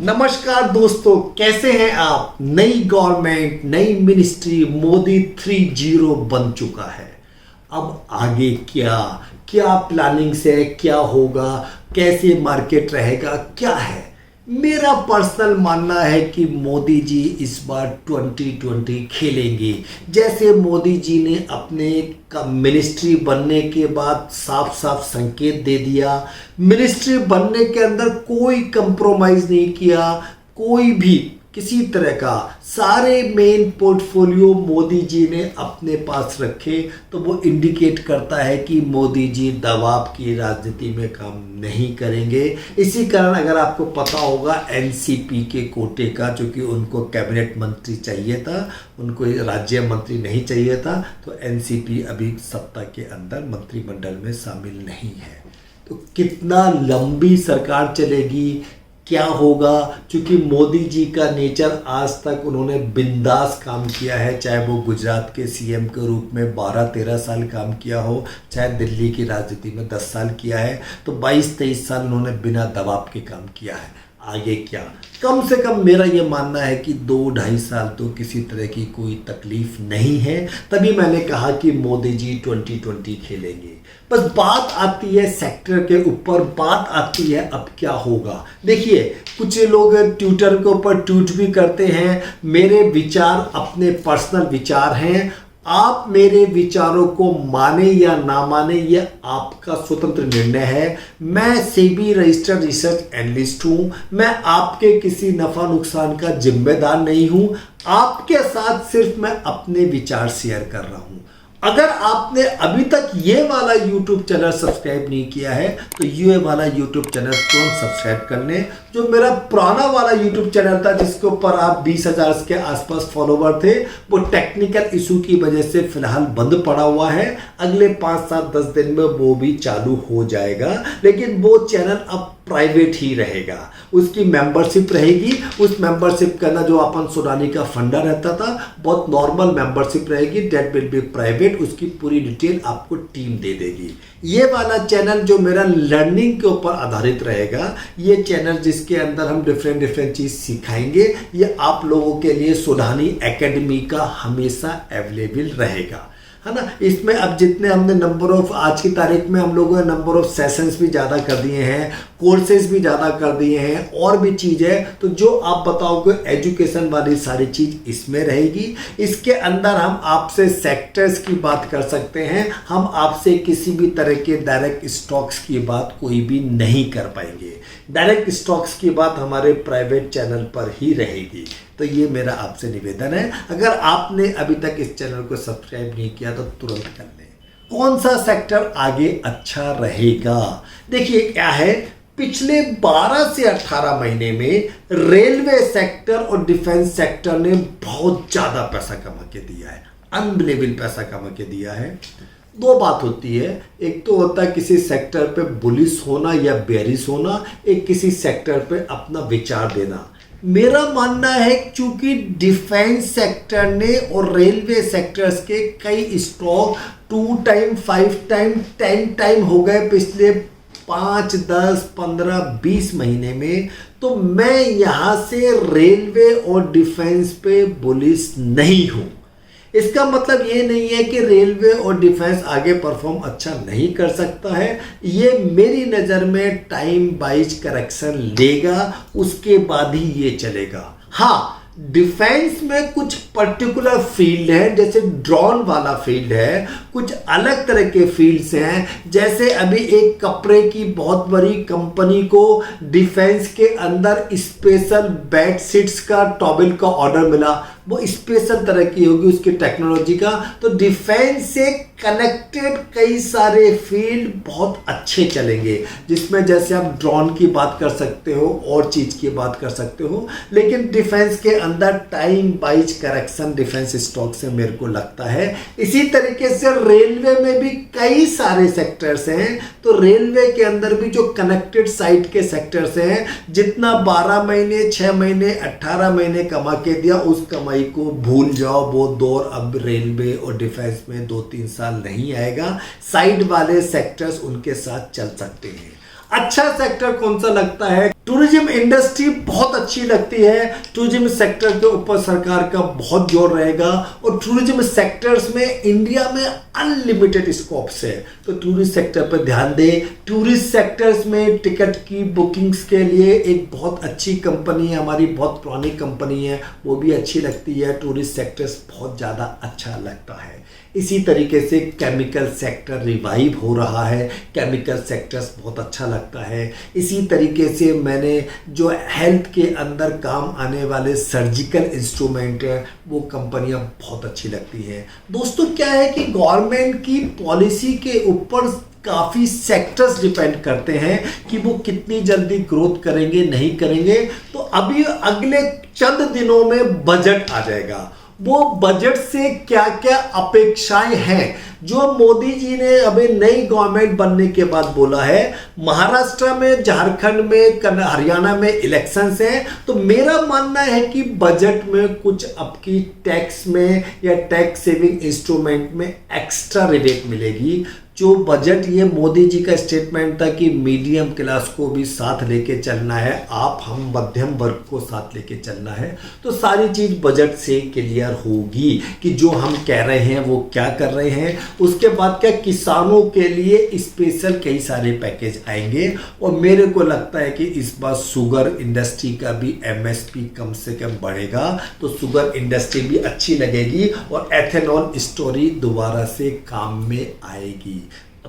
नमस्कार दोस्तों, कैसे हैं आप। नई गवर्नमेंट, नई मिनिस्ट्री, मोदी 3.0 बन चुका है। अब आगे क्या क्या प्लानिंग्स है, क्या होगा, कैसे मार्केट रहेगा, क्या है। मेरा पर्सनल मानना है कि मोदी जी इस बार 2020 खेलेंगे। जैसे मोदी जी ने अपने मिनिस्ट्री बनने के बाद साफ साफ संकेत दे दिया, मिनिस्ट्री बनने के अंदर कोई कंप्रोमाइज नहीं किया, कोई भी किसी तरह का, सारे मेन पोर्टफोलियो मोदी जी ने अपने पास रखे, तो वो इंडिकेट करता है कि मोदी जी दबाव की राजनीति में काम नहीं करेंगे। इसी कारण अगर आपको पता होगा एनसीपी के कोटे का, चूंकि उनको कैबिनेट मंत्री चाहिए था, उनको राज्य मंत्री नहीं चाहिए था, तो एनसीपी अभी सत्ता के अंदर मंत्रिमंडल में शामिल नहीं है। तो कितना लंबी सरकार चलेगी, क्या होगा, क्योंकि मोदी जी का नेचर, आज तक उन्होंने बिंदास काम किया है, चाहे वो गुजरात के सीएम के रूप में 12-13 साल काम किया हो, चाहे दिल्ली की राजनीति में 10 साल किया है, तो 22-23 साल उन्होंने बिना दबाव के काम किया है। आगे क्या, कम से कम मेरा ये मानना है कि 2-2.5 साल तो किसी तरह की कोई तकलीफ नहीं है। तभी मैंने कहा कि मोदी जी 2020 खेलेंगे। बस बात आती है सेक्टर के ऊपर, बात आती है अब क्या होगा। देखिए, कुछ लोग ट्विटर के ऊपर ट्वीट भी करते हैं, मेरे विचार अपने पर्सनल विचार हैं, आप मेरे विचारों को माने या ना माने यह आपका स्वतंत्र निर्णय है। मैं सेबी रजिस्टर्ड रिसर्च एनालिस्ट हूं, मैं आपके किसी नफा नुकसान का जिम्मेदार नहीं हूं, आपके साथ सिर्फ मैं अपने विचार शेयर कर रहा हूं। अगर आपने अभी तक ये वाला YouTube चैनल सब्सक्राइब नहीं किया है, तो ये वाला YouTube चैनल तुरंत सब्सक्राइब कर लें। जो मेरा पुराना वाला YouTube चैनल था, जिसके ऊपर आप 20,000 के आसपास फॉलोवर थे, वो टेक्निकल इशू की वजह से फिलहाल बंद पड़ा हुआ है। अगले 5-7-10 दिन में वो भी चालू हो जाएगा, लेकिन वो चैनल अब प्राइवेट ही रहेगा। उसकी मेंबरशिप रहेगी, उस मेंबरशिप का ना जो अपन सोनाली का फंडा रहता था, बहुत नॉर्मल मेंबरशिप रहेगी, डेट विल बी प्राइवेट। उसकी पूरी डिटेल आपको टीम दे देगी। ये वाला चैनल जो मेरा लर्निंग के ऊपर आधारित रहेगा, ये चैनल जिसके अंदर हम डिफरेंट चीज सिखाएंगे, ये आप लोगों के लिए सोनाली एकेडमी का हमेशा अवेलेबल रहेगा, है ना। इसमें अब जितने हमने नंबर ऑफ, आज की तारीख में हम लोगों ने नंबर ऑफ सेशंस भी ज़्यादा कर दिए हैं, कोर्सेज भी ज़्यादा कर दिए हैं, और भी चीज़ है, तो जो आप बताओगे एजुकेशन वाली सारी चीज़ इसमें रहेगी। इसके अंदर हम आपसे सेक्टर्स की बात कर सकते हैं, हम आपसे किसी भी तरह के डायरेक्ट स्टॉक्स की बात कोई भी नहीं कर पाएंगे। डायरेक्ट स्टॉक्स की बात हमारे प्राइवेट चैनल पर ही रहेगी। तो ये मेरा आपसे निवेदन है, अगर आपने अभी तक इस चैनल को सब्सक्राइब नहीं किया तो तुरंत कर लें। कौन सा सेक्टर आगे अच्छा रहेगा, देखिए क्या है, पिछले 12 से 18 महीने में रेलवे सेक्टर और डिफेंस सेक्टर ने बहुत ज्यादा पैसा कमा के दिया है, अनबिलीवेबल पैसा कमा के दिया है। दो बात होती है, एक तो होता है किसी सेक्टर पे बुलिश होना या बेरिश होना, एक किसी सेक्टर पे अपना विचार देना। मेरा मानना है क्योंकि डिफेंस सेक्टर ने और रेलवे सेक्टर्स के कई स्टॉक 2 टाइम, 5 टाइम, 10 टाइम हो गए पिछले 5, 10, 15, 20 महीने में, तो मैं यहां से रेलवे और डिफेंस पे बुलिश नहीं हूं। इसका मतलब ये नहीं है कि रेलवे और डिफेंस आगे परफॉर्म अच्छा नहीं कर सकता है, ये मेरी नज़र में टाइम वाइज करेक्शन लेगा, उसके बाद ही ये चलेगा। हाँ, डिफेंस में कुछ पर्टिकुलर फील्ड है, जैसे ड्रोन वाला फील्ड है, कुछ अलग तरह के फील्ड्स हैं। जैसे अभी एक कपड़े की बहुत बड़ी कंपनी को डिफेंस के अंदर स्पेशल बेड शीट्स का, टॉवेल का ऑर्डर मिला, वो स्पेशल तरह की होगी उसकी टेक्नोलॉजी का। तो डिफेंस से कनेक्टेड कई सारे फील्ड बहुत अच्छे चलेंगे, जिसमें जैसे आप ड्रोन की बात कर सकते हो और चीज़ की बात कर सकते हो, लेकिन डिफेंस के अंदर time wise correction defence stock से मेरे को लगता है। इसी तरीके से रेलवे में भी कई सारे सेक्टर्स हैं, तो रेलवे के अंदर भी जो कनेक्टेड साइट के सेक्टर्स हैं, जितना 12 महीने, 6 महीने, 18 महीने कमा के दिया, उस कमाई को भूल जाओ। वो दौर अब रेलवे और डिफेंस में 2-3 साल नहीं आएगा। साइड वाले सेक्टर्स उनके साथ चल सकते हैं। अच्छा सेक्टर कौन सा लगता है, टूरिज्म इंडस्ट्री बहुत अच्छी लगती है। टूरिज्म सेक्टर के ऊपर सरकार का बहुत जोर रहेगा और टूरिज्म सेक्टर्स में इंडिया में अनलिमिटेड स्कोप्स है, तो टूरिस्ट सेक्टर पर ध्यान दें। टूरिस्ट सेक्टर्स में टिकट की बुकिंग्स के लिए एक बहुत अच्छी कंपनी है, हमारी बहुत पुरानी कंपनी है, वो भी अच्छी लगती है। टूरिस्ट सेक्टर्स बहुत ज़्यादा अच्छा लगता है। इसी तरीके से केमिकल सेक्टर रिवाइव हो रहा है, केमिकल सेक्टर्स बहुत अच्छा लगता है। इसी तरीके से मैंने जो हेल्थ के अंदर काम आने वाले सर्जिकल इंस्ट्रूमेंट है वो कंपनियां बहुत अच्छी लगती हैं। दोस्तों क्या है कि गवर्नमेंट की पॉलिसी के ऊपर काफ़ी सेक्टर्स डिपेंड करते हैं कि वो कितनी जल्दी ग्रोथ करेंगे नहीं करेंगे। तो अभी अगले चंद दिनों में बजट आ जाएगा, वो बजट से क्या क्या अपेक्षाएं हैं जो मोदी जी ने अभी नई गवर्नमेंट बनने के बाद बोला है। महाराष्ट्र में, झारखंड में, हरियाणा में इलेक्शंस हैं, तो मेरा मानना है कि बजट में कुछ आपकी टैक्स में या टैक्स सेविंग इंस्ट्रूमेंट में एक्स्ट्रा रिबेट मिलेगी। जो बजट, ये मोदी जी का स्टेटमेंट था कि मीडियम क्लास को भी साथ लेके चलना है, आप हम मध्यम वर्ग को साथ लेके चलना है, तो सारी चीज़ बजट से क्लियर होगी कि जो हम कह रहे हैं वो क्या कर रहे हैं। उसके बाद क्या किसानों के लिए स्पेशल कई सारे पैकेज आएंगे और मेरे को लगता है कि इस बार शुगर इंडस्ट्री का भी एमएसपी कम से कम बढ़ेगा, तो शुगर इंडस्ट्री भी अच्छी लगेगी और एथेनॉल स्टोरी दोबारा से काम में आएगी।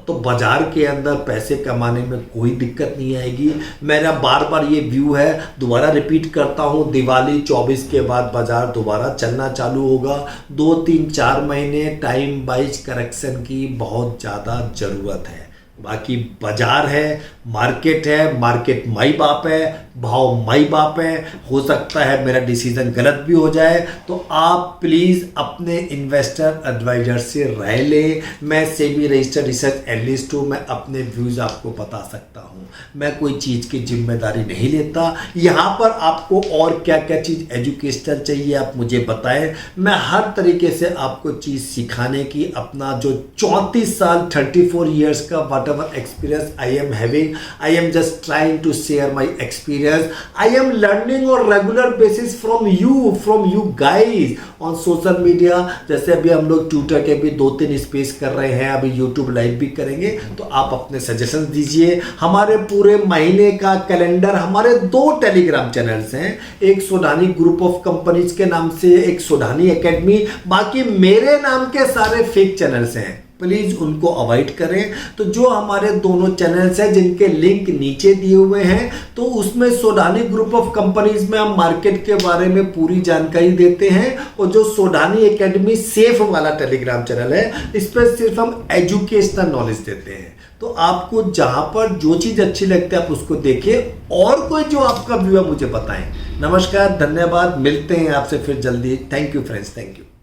तो बाजार के अंदर पैसे कमाने में कोई दिक्कत नहीं आएगी। मेरा बार बार ये व्यू है, दोबारा रिपीट करता हूँ, दिवाली 24 के बाद बाजार दोबारा चलना चालू होगा। 2, 3, 4 महीने टाइम वाइज करेक्शन की बहुत ज़्यादा ज़रूरत है। बाकी बाजार है, मार्केट माई बाप है, भाव माई बाप है। हो सकता है मेरा डिसीजन गलत भी हो जाए, तो आप प्लीज़ अपने इन्वेस्टर एडवाइजर से राय लें। मैं सेबी रजिस्टर्ड रिसर्च एनालिस्ट हूँ, मैं अपने व्यूज़ आपको बता सकता हूँ, मैं कोई चीज़ की जिम्मेदारी नहीं लेता। यहाँ पर आपको और क्या क्या चीज़ एजुकेशनल चाहिए आप मुझे बताएं, मैं हर तरीके से आपको चीज़ सिखाने की अपना जो 34 साल 34 ईयर्स का whatever experience I am having, I am just trying to share my experience. I am learning on regular basis from you guys on social media। जैसे अभी हम लोग ट्विटर के भी 2-3 स्पेस कर रहे हैं, अभी यूट्यूब लाइव भी करेंगे, तो आप अपने सजेशन दीजिए। हमारे पूरे महीने का कैलेंडर, हमारे 2 टेलीग्राम चैनल्स हैं, एक सोडानी ग्रुप ऑफ कंपनीज के नाम से, एक सोडानी एकेडमी, बाकी मेरे नाम के सारे फेक चैनल्स हैं, प्लीज़ उनको अवॉइड करें। तो जो हमारे दोनों चैनल्स हैं जिनके लिंक नीचे दिए हुए हैं, तो उसमें सोडानी ग्रुप ऑफ कंपनीज में हम मार्केट के बारे में पूरी जानकारी देते हैं, और जो सोडानी एकेडमी सेफ वाला टेलीग्राम चैनल है, इस पर सिर्फ हम एजुकेशनल नॉलेज देते हैं। तो आपको जहां पर जो चीज़ अच्छी लगती है आप उसको देखिए, और कोई जो आपका व्यू है मुझे बताएं। नमस्कार, धन्यवाद, मिलते हैं आपसे फिर जल्दी। Thank you friends, thank you.